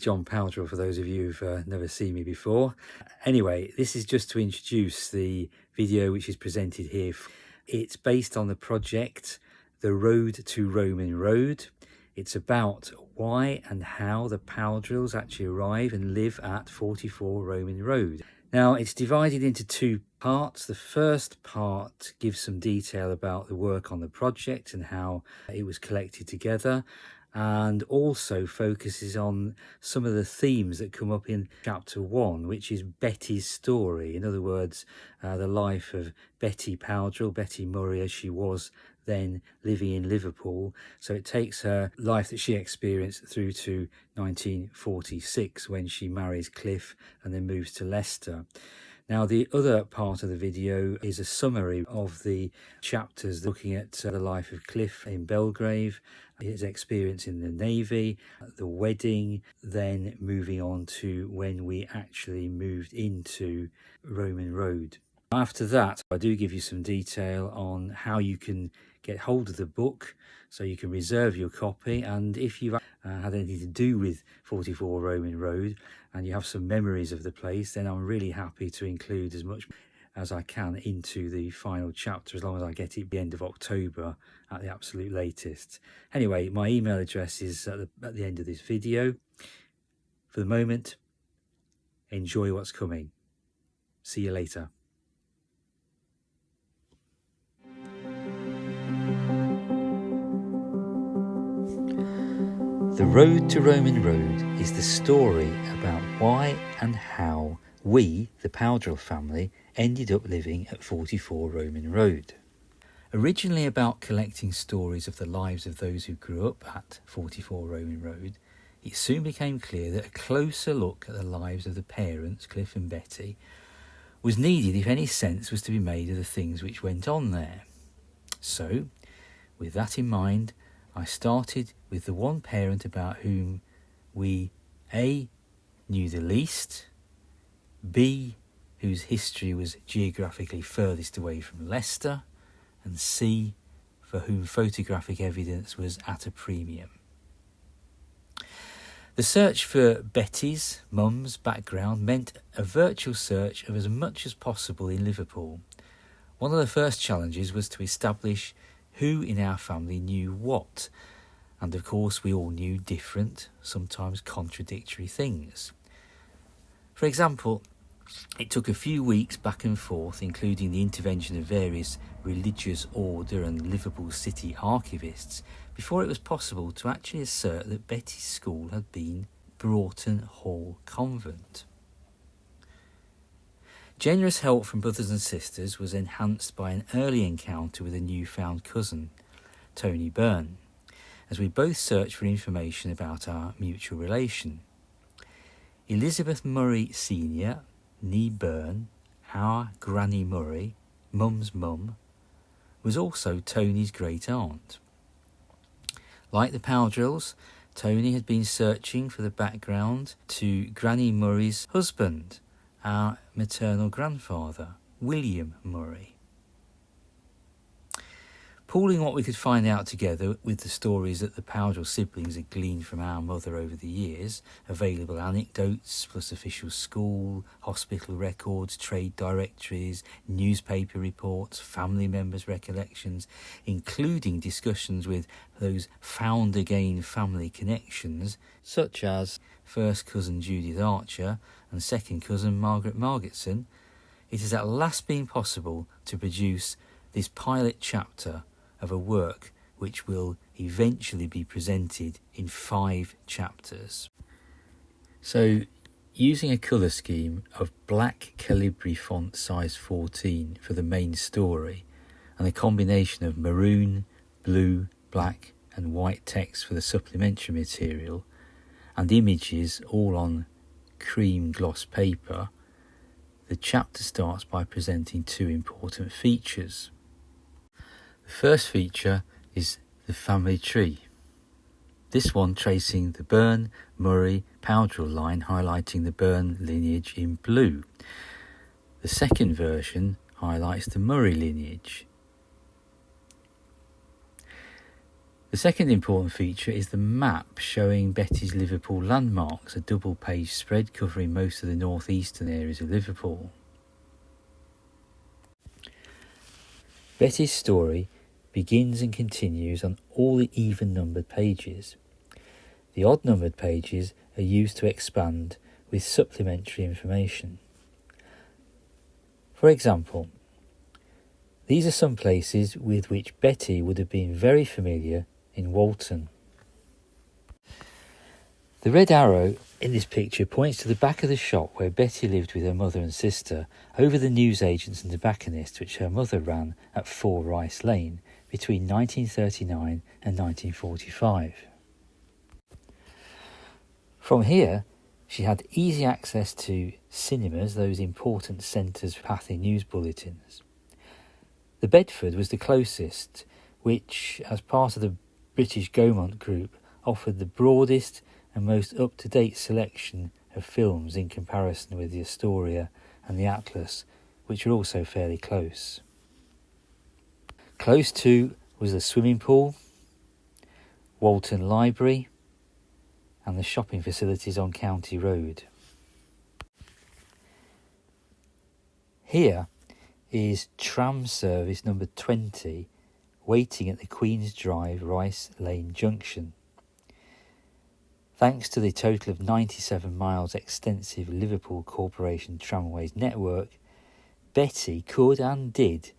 John Powdrill, for those of you who've never seen me before. Anyway, this is just to introduce the video which is presented here. It's based on the project The Road to Roman Road. It's about why and how the Powdrills actually arrive and live at 44 Roman Road. Now, it's divided into two parts. The first part gives some detail about the work on the project and how it was collected together, and also focuses on some of the themes that come up in chapter 1, which is Betty's story. In other words, the life of Betty Powdrill, Betty Murray as she was then living in Liverpool. So it takes her life that she experienced through to 1946 when she marries Cliff and then moves to Leicester. Now, the other part of the video is a summary of the chapters looking at the life of Cliff in Belgrave, his experience in the Navy, the wedding, then moving on to when we actually moved into Roman Road. After that, I do give you some detail on how you can get hold of the book so you can reserve your copy, and if you've had anything to do with 44 Roman Road and you have some memories of the place, then I'm really happy to include as much as I can into the final chapter, as long as I get it at the end of October at the absolute latest. Anyway, my email address is at the end of this video. For the moment, enjoy what's coming. See you later. The Road to Roman Road is the story about why and how we, the Powdrill family, ended up living at 44 Roman Road. Originally about collecting stories of the lives of those who grew up at 44 Roman Road, it soon became clear that a closer look at the lives of the parents, Cliff and Betty, was needed if any sense was to be made of the things which went on there. So, with that in mind, I started with the one parent about whom we A. knew the least, B. whose history was geographically furthest away from Leicester, and C. for whom photographic evidence was at a premium. The search for Betty's, Mum's, background meant a virtual search of as much as possible in Liverpool. One of the first challenges was to establish who in our family knew what, and of course we all knew different, sometimes contradictory things. For example, it took a few weeks back and forth, including the intervention of various religious order and Liverpool city archivists, before it was possible to actually assert that Betty's school had been Broughton Hall Convent. Generous help from brothers and sisters was enhanced by an early encounter with a newfound cousin, Tony Byrne, as we both searched for information about our mutual relation. Elizabeth Murray Sr., née Byrne, our Granny Murray, Mum's mum, was also Tony's great aunt. Like the Powdrills, Tony had been searching for the background to Granny Murray's husband, our maternal grandfather, William Murray. Pooling what we could find out together with the stories that the Powdrill siblings had gleaned from our mother over the years, available anecdotes plus official school, hospital records, trade directories, newspaper reports, family members' recollections, including discussions with those found-again family connections, such as first cousin Judith Archer and second cousin Margaret Margetson, it has at last been possible to produce this pilot chapter of a work which will eventually be presented in 5 chapters. So, using a colour scheme of black Calibri font size 14 for the main story, and a combination of maroon, blue, black and white text for the supplementary material, and images all on cream gloss paper, the chapter starts by presenting 2 important features. The first feature is the family tree. This one tracing the Byrne, Murray, Powdrill line, highlighting the Byrne lineage in blue. The second version highlights the Murray lineage. The second important feature is the map showing Betty's Liverpool landmarks, a double-page spread covering most of the northeastern areas of Liverpool. Betty's story begins and continues on all the even-numbered pages. The odd-numbered pages are used to expand with supplementary information. For example, these are some places with which Betty would have been very familiar in Walton. The red arrow in this picture points to the back of the shop where Betty lived with her mother and sister over the newsagents and tobacconists which her mother ran at 4 Rice Lane between 1939 and 1945. From here, she had easy access to cinemas, those important centres for passing news bulletins. The Bedford was the closest, which, as part of the British Gaumont Group, offered the broadest and most up-to-date selection of films in comparison with the Astoria and the Atlas, which are also fairly close. Close to was the swimming pool, Walton Library, and the shopping facilities on County Road. Here is tram service number 20 waiting at the Queen's Drive Rice Lane Junction. Thanks to the total of 97 miles extensive Liverpool Corporation Tramways network, Betty could and did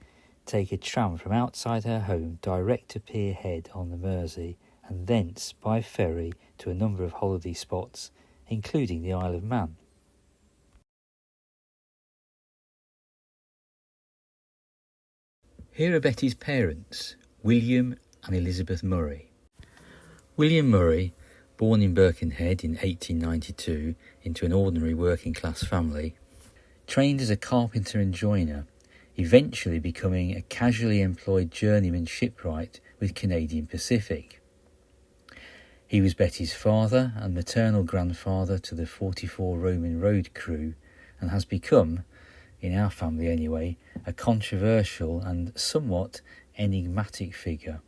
take a tram from outside her home direct to Pier Head on the Mersey and thence by ferry to a number of holiday spots, including the Isle of Man. Here are Betty's parents, William and Elizabeth Murray. William Murray, born in Birkenhead in 1892 into an ordinary working class family, trained as a carpenter and joiner, eventually becoming a casually employed journeyman shipwright with Canadian Pacific. He was Betty's father and maternal grandfather to the 44 Roman road crew and has become, in our family anyway, a controversial and somewhat enigmatic figure.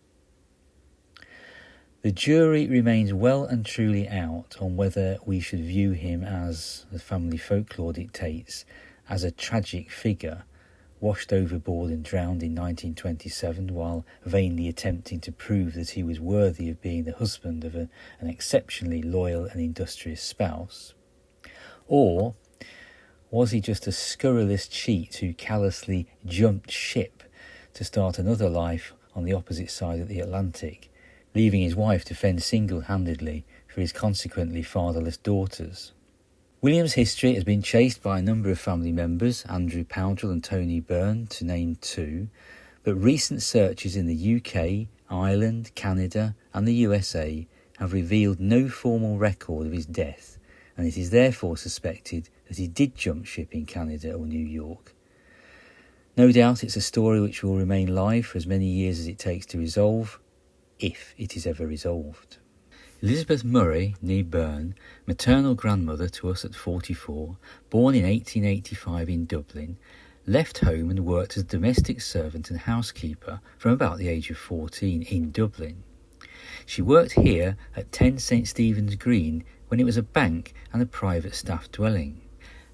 The jury remains well and truly out on whether we should view him as, the family folklore dictates, as a tragic figure, washed overboard and drowned in 1927 while vainly attempting to prove that he was worthy of being the husband of an exceptionally loyal and industrious spouse. Or was he just a scurrilous cheat who callously jumped ship to start another life on the opposite side of the Atlantic, leaving his wife to fend single-handedly for his consequently fatherless daughters? William's history has been chased by a number of family members, Andrew Powdrill and Tony Byrne, to name two, but recent searches in the UK, Ireland, Canada and the USA have revealed no formal record of his death, and it is therefore suspected that he did jump ship in Canada or New York. No doubt it's a story which will remain live for as many years as it takes to resolve, if it is ever resolved. Elizabeth Murray, née Byrne, maternal grandmother to us at 44, born in 1885 in Dublin, left home and worked as domestic servant and housekeeper from about the age of 14 in Dublin. She worked here at 10 St Stephen's Green when it was a bank and a private staff dwelling,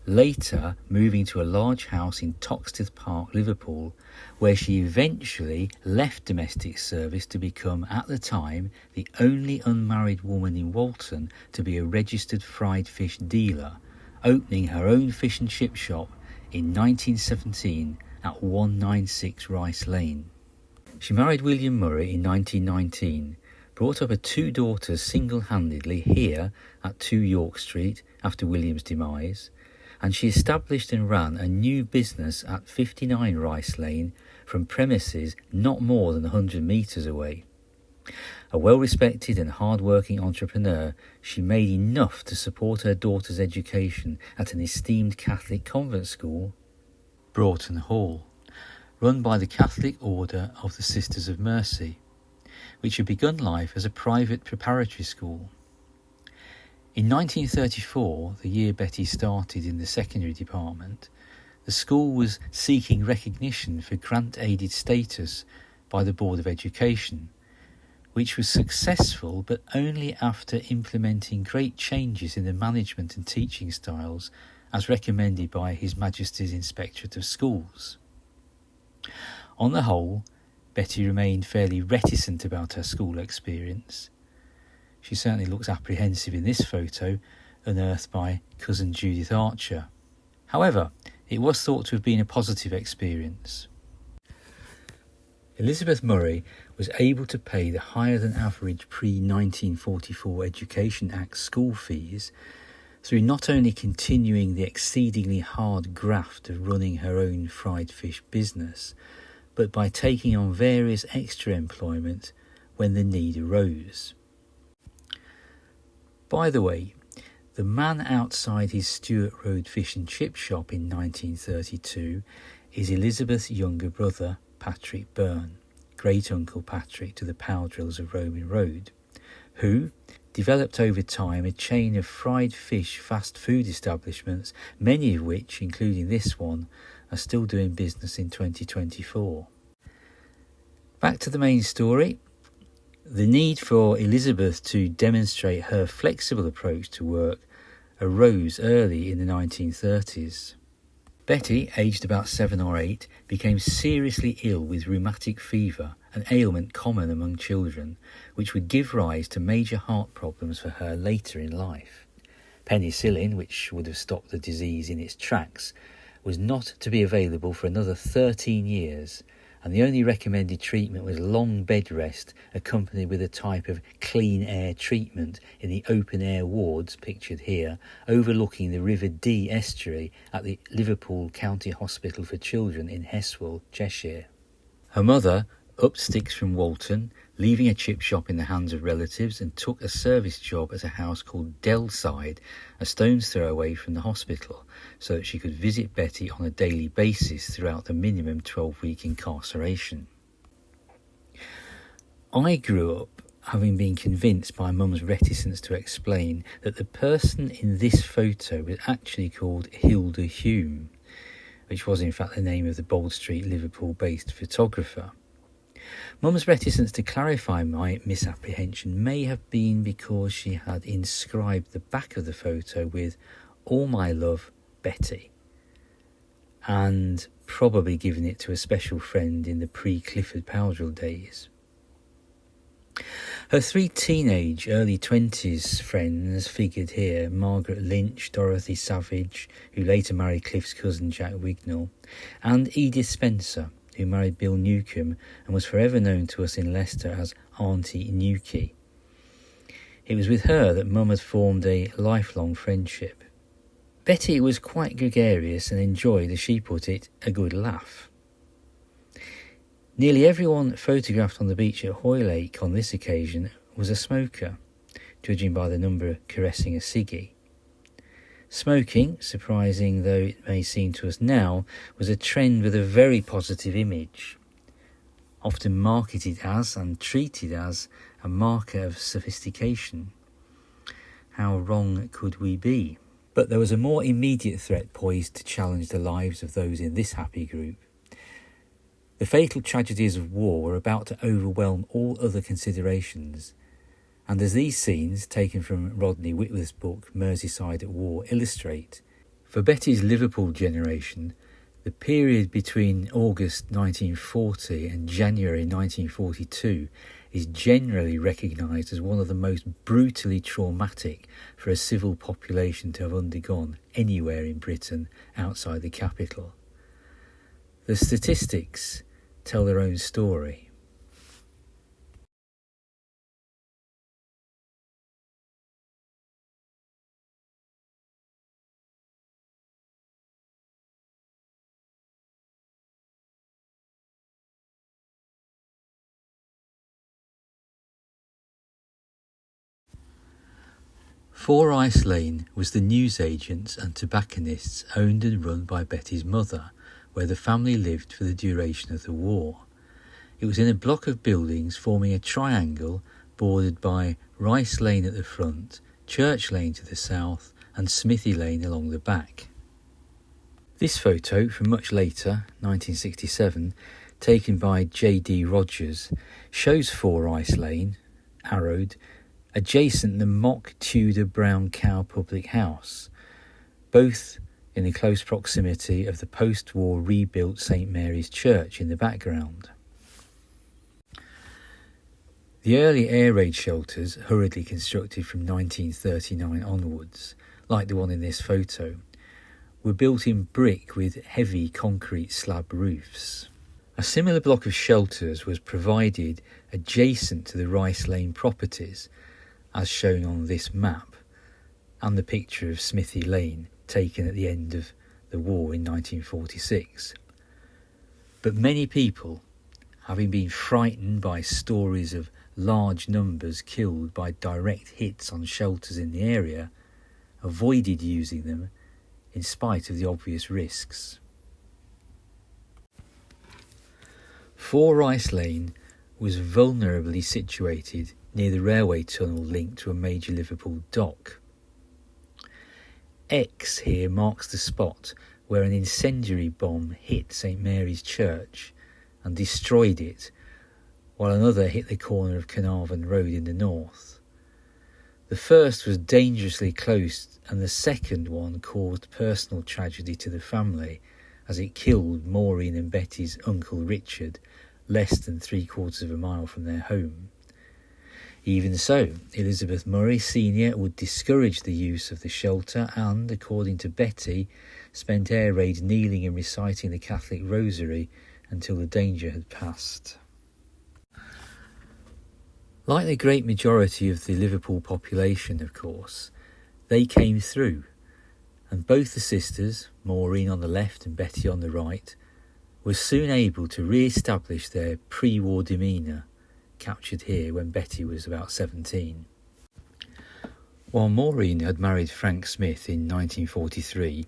later moving to a large house in Toxteth Park, Liverpool, where she eventually left domestic service to become, at the time, the only unmarried woman in Walton to be a registered fried fish dealer, opening her own fish and chip shop in 1917 at 196 Rice Lane. She married William Murray in 1919, brought up her 2 daughters single-handedly here at 2 York Street after William's demise, and she established and ran a new business at 59 Rice Lane from premises not more than 100 metres away. A well-respected and hard-working entrepreneur, she made enough to support her daughter's education at an esteemed Catholic convent school, Broughton Hall, run by the Catholic Order of the Sisters of Mercy, which had begun life as a private preparatory school. In 1934, the year Betty started in the secondary department, the school was seeking recognition for grant-aided status by the Board of Education, which was successful but only after implementing great changes in the management and teaching styles as recommended by His Majesty's Inspectorate of Schools. On the whole, Betty remained fairly reticent about her school experience. She certainly looks apprehensive in this photo, unearthed by cousin Judith Archer. However, it was thought to have been a positive experience. Elizabeth Murray was able to pay the higher than average pre-1944 Education Act school fees through not only continuing the exceedingly hard graft of running her own fried fish business, but by taking on various extra employment when the need arose. By the way, the man outside his Stewart Road fish and chip shop in 1932 is Elizabeth's younger brother, Patrick Byrne, great-uncle Patrick to the Powdrills of Roman Road, who developed over time a chain of fried fish fast food establishments, many of which, including this one, are still doing business in 2024. Back to the main story. The need for Elizabeth to demonstrate her flexible approach to work arose early in the 1930s. Betty, aged about 7 or 8, became seriously ill with rheumatic fever, an ailment common among children, which would give rise to major heart problems for her later in life. Penicillin, which would have stopped the disease in its tracks, was not to be available for another 13 years, and the only recommended treatment was long bed rest accompanied with a type of clean air treatment in the open air wards pictured here, overlooking the River Dee estuary at the Liverpool County Hospital for Children in Heswell, Cheshire. Her mother upped sticks from Walton, leaving a chip shop in the hands of relatives, and took a service job at a house called Dellside, a stone's throw away from the hospital, so that she could visit Betty on a daily basis throughout the minimum 12-week incarceration. I grew up having been convinced by Mum's reticence to explain that the person in this photo was actually called Hilda Hume, which was in fact the name of the Bold Street, Liverpool-based photographer. Mum's reticence to clarify my misapprehension may have been because she had inscribed the back of the photo with "All my love, Betty," and probably given it to a special friend in the pre-Clifford Powdrill days. Her 3 teenage, early 20s friends figured here: Margaret Lynch, Dorothy Savage, who later married Cliff's cousin Jack Wignall, and Edith Spencer, who married Bill Newcomb and was forever known to us in Leicester as Auntie Newkie. It was with her that Mum had formed a lifelong friendship. Betty was quite gregarious and enjoyed, as she put it, a good laugh. Nearly everyone photographed on the beach at Hoylake on this occasion was a smoker, judging by the number caressing a ciggy. Smoking, surprising though it may seem to us now, was a trend with a very positive image, often marketed as and treated as a marker of sophistication. How wrong could we be? But there was a more immediate threat poised to challenge the lives of those in this happy group. The fatal tragedies of war were about to overwhelm all other considerations, and as these scenes, taken from Rodney Whitworth's book Merseyside at War, illustrate, for Betty's Liverpool generation, the period between August 1940 and January 1942 is generally recognised as one of the most brutally traumatic for a civil population to have undergone anywhere in Britain outside the capital. The statistics tell their own story. Four Ice Lane was the newsagents and tobacconists owned and run by Betty's mother, where the family lived for the duration of the war. It was in a block of buildings forming a triangle bordered by Rice Lane at the front, Church Lane to the south, and Smithy Lane along the back. This photo, from much later, 1967, taken by J.D. Rogers, shows Four Ice Lane, Arrowed, adjacent the mock Tudor brown cow public house, both in the close proximity of the post-war rebuilt St Mary's Church in the background. The early air raid shelters, hurriedly constructed from 1939 onwards, like the one in this photo, were built in brick with heavy concrete slab roofs. A similar block of shelters was provided adjacent to the Rice Lane properties, as shown on this map, and the picture of Smithy Lane taken at the end of the war in 1946. But many people, having been frightened by stories of large numbers killed by direct hits on shelters in the area, avoided using them in spite of the obvious risks. 4 Rice Lane was vulnerably situated near the railway tunnel linked to a major Liverpool dock. X here marks the spot where an incendiary bomb hit St Mary's Church and destroyed it, while another hit the corner of Carnarvon Road in the north. The first was dangerously close, and the second one caused personal tragedy to the family as it killed Maureen and Betty's uncle Richard less than 3/4 of a mile from their home. Even so, Elizabeth Murray Sr. would discourage the use of the shelter and, according to Betty, spent air raids kneeling and reciting the Catholic Rosary until the danger had passed. Like the great majority of the Liverpool population, of course, they came through, and both the sisters, Maureen on the left and Betty on the right, were soon able to re-establish their pre-war demeanour, captured here when Betty was about 17. While Maureen had married Frank Smith in 1943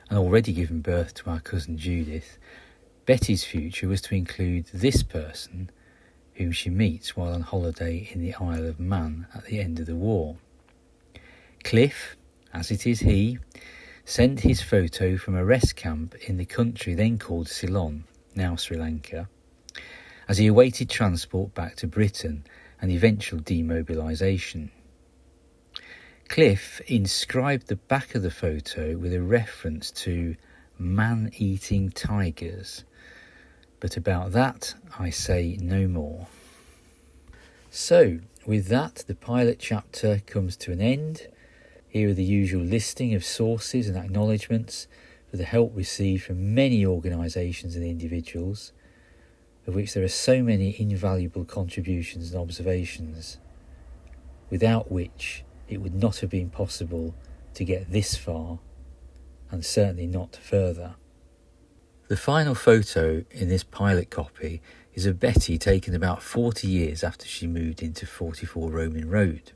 and already given birth to our cousin Judith, Betty's future was to include this person, whom she meets while on holiday in the Isle of Man at the end of the war. Cliff, as it is he, sent his photo from a rest camp in the country then called Ceylon, now Sri Lanka, as he awaited transport back to Britain and eventual demobilisation. Cliff inscribed the back of the photo with a reference to man-eating tigers, but about that I say no more. So, with that, the pilot chapter comes to an end. Here are the usual listing of sources and acknowledgements for the help received from many organisations and individuals, of which there are so many invaluable contributions and observations, without which it would not have been possible to get this far, and certainly not further. The final photo in this pilot copy is of Betty taken about 40 years after she moved into 44 Roman Road.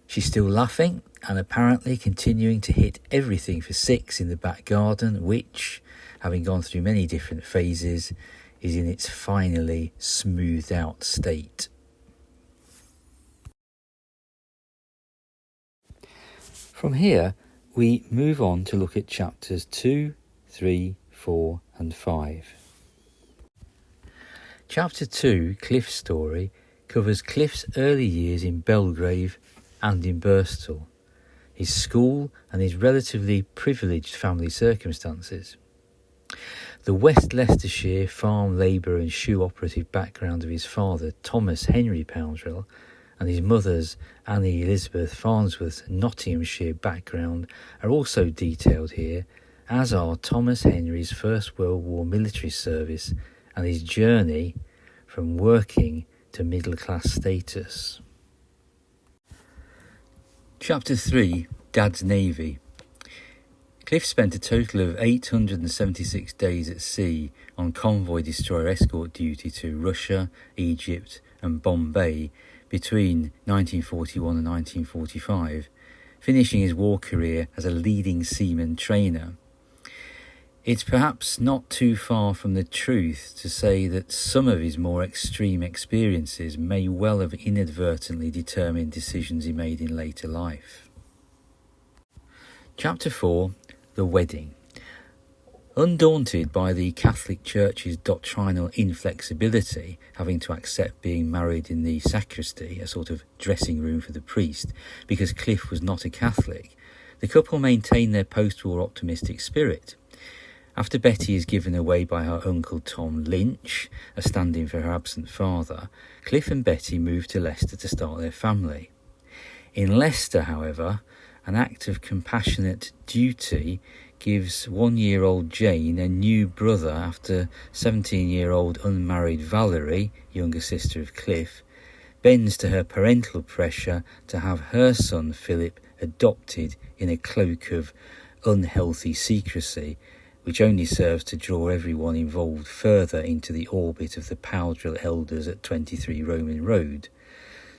She's still laughing and apparently continuing to hit everything for 6 in the back garden, which, having gone through many different phases, is in its finally smoothed out state. From here, we move on to look at chapters 2, 3, 4 and 5. Chapter 2, Cliff's story, covers Cliff's early years in Belgrave and in Birstall, his school and his relatively privileged family circumstances. The West Leicestershire farm labour and shoe operative background of his father, Thomas Henry Powdrill, and his mother's Annie Elizabeth Farnsworth's Nottinghamshire background are also detailed here, as are Thomas Henry's First World War military service and his journey from working to middle-class status. Chapter 3, Dad's Navy. Cliff spent a total of 876 days at sea on convoy destroyer escort duty to Russia, Egypt and Bombay between 1941 and 1945, finishing his war career as a leading seaman trainer. It's perhaps not too far from the truth to say that some of his more extreme experiences may well have inadvertently determined decisions he made in later life. Chapter 4, The Wedding. Undaunted by the Catholic Church's doctrinal inflexibility, having to accept being married in the sacristy, a sort of dressing room for the priest, because Cliff was not a Catholic, the couple maintained their post-war optimistic spirit. After Betty is given away by her uncle Tom Lynch, a stand-in for her absent father, Cliff and Betty move to Leicester to start their family. In Leicester, however, an act of compassionate duty gives 1-year-old Jane a new brother after 17-year-old unmarried Valerie, younger sister of Cliff, bends to her parental pressure to have her son Philip adopted in a cloak of unhealthy secrecy, which only serves to draw everyone involved further into the orbit of the Powdrill elders at 23 Roman Road,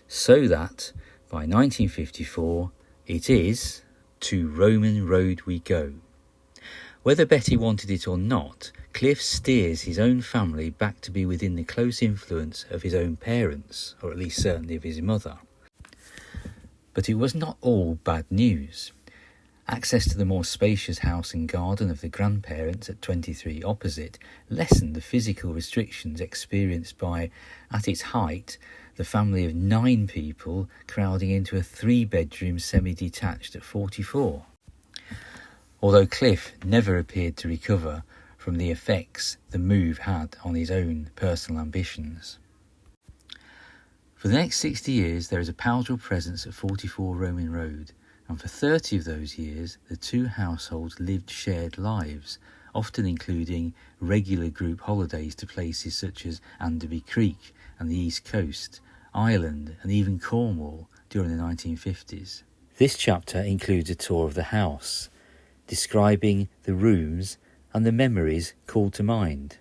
so that, by 1954, it is to Roman Road we go. Whether Betty wanted it or not, Cliff steers his own family back to be within the close influence of his own parents, or at least certainly of his mother. But it was not all bad news. Access to the more spacious house and garden of the grandparents at 23 opposite lessened the physical restrictions experienced by, at its height, the family of 9 people crowding into a 3-bedroom semi-detached at 44. Although Cliff never appeared to recover from the effects the move had on his own personal ambitions. For the next 60 years there is a Powdrill presence at 44 Roman Road, and for 30 of those years the two households lived shared lives, often including regular group holidays to places such as Anderby Creek and the East Coast, Ireland and even Cornwall during the 1950s. This chapter includes a tour of the house, describing the rooms and the memories called to mind.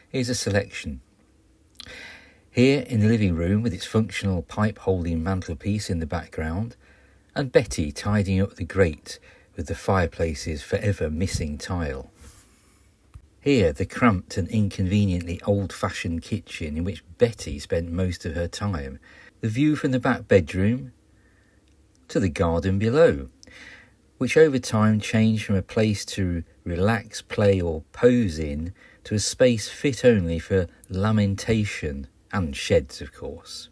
Here's a selection. Here in the living room with its functional pipe-holding mantelpiece in the background, and Betty tidying up the grate with the fireplace's forever missing tile. Here the cramped and inconveniently old-fashioned kitchen in which Betty spent most of her time, the view from the back bedroom to the garden below, which over time changed from a place to relax, play or pose in to a space fit only for lamentation and sheds, of course.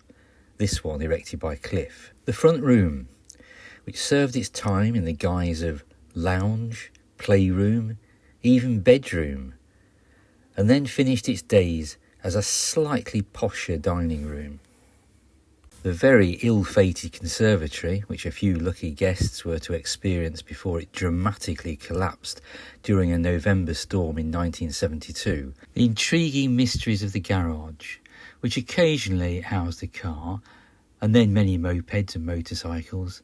This one erected by Cliff. The front room, which served its time in the guise of lounge, playroom, even bedroom, and then finished its days as a slightly posher dining room. The very ill-fated conservatory, which a few lucky guests were to experience before it dramatically collapsed during a November storm in 1972. The intriguing mysteries of the garage, which occasionally housed a car, and then many mopeds and motorcycles,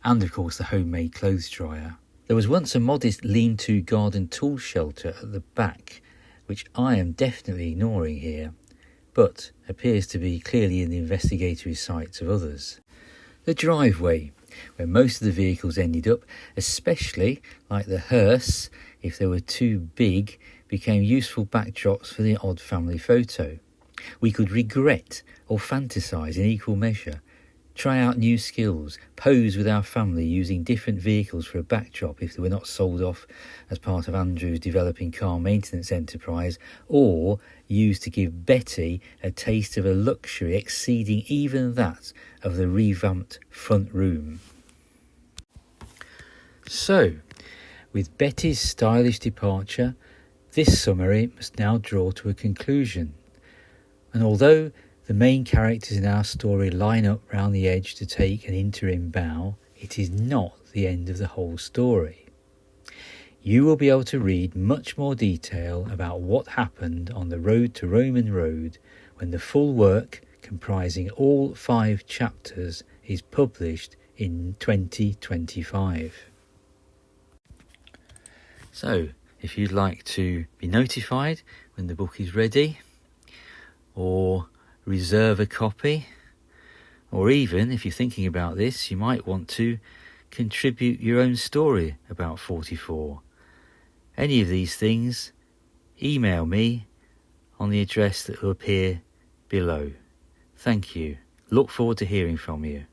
and of course the homemade clothes dryer. There was once a modest lean-to garden tool shelter at the back, which I am definitely ignoring here, but appears to be clearly in the investigatory sights of others. The driveway, where most of the vehicles ended up, especially like the hearse, if they were too big, became useful backdrops for the odd family photo. We could regret or fantasise in equal measure, try out new skills, pose with our family using different vehicles for a backdrop if they were not sold off as part of Andrew's developing car maintenance enterprise, or used to give Betty a taste of a luxury exceeding even that of the revamped front room. So, with Betty's stylish departure, this summary must now draw to a conclusion. And although the main characters in our story line up round the edge to take an interim bow, it is not the end of the whole story. You will be able to read much more detail about what happened on the road to Roman Road when the full work, comprising all 5 chapters, is published in 2025. So, if you'd like to be notified when the book is ready, or reserve a copy, or even, if you're thinking about this, you might want to contribute your own story about 44. Any of these things, email me on the address that will appear below. Thank you. Look forward to hearing from you.